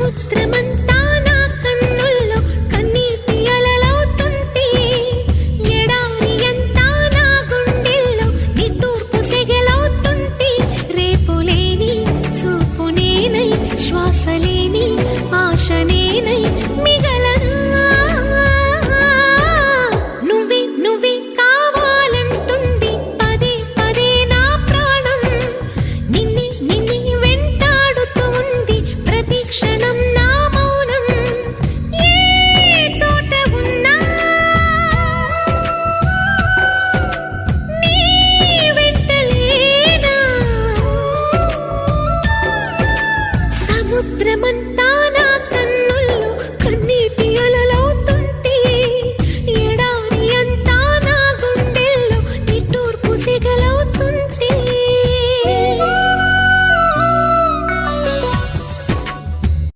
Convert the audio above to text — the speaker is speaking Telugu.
సముద్రమంతా నా కన్నుల్లో కన్నీటి అలలవుతుంటే ఎడారి అంతా నా గుండెల్లో నిట్టూర్పు సెగలవుతుంటే రేపులేని చూపు నేనై శ్వాసలేని ఆశ నేనై మిగలనా నువ్వే నువ్వే కావాలంటుంది పదే పదే నా ప్రాణం నిన్నే నిన్నే వెంటాడుతూ ఉంది ప్రతి క్షణం నా మౌనం ఏ చోట ఉన్నా నీ వెంట లేనా సముద్రమంతా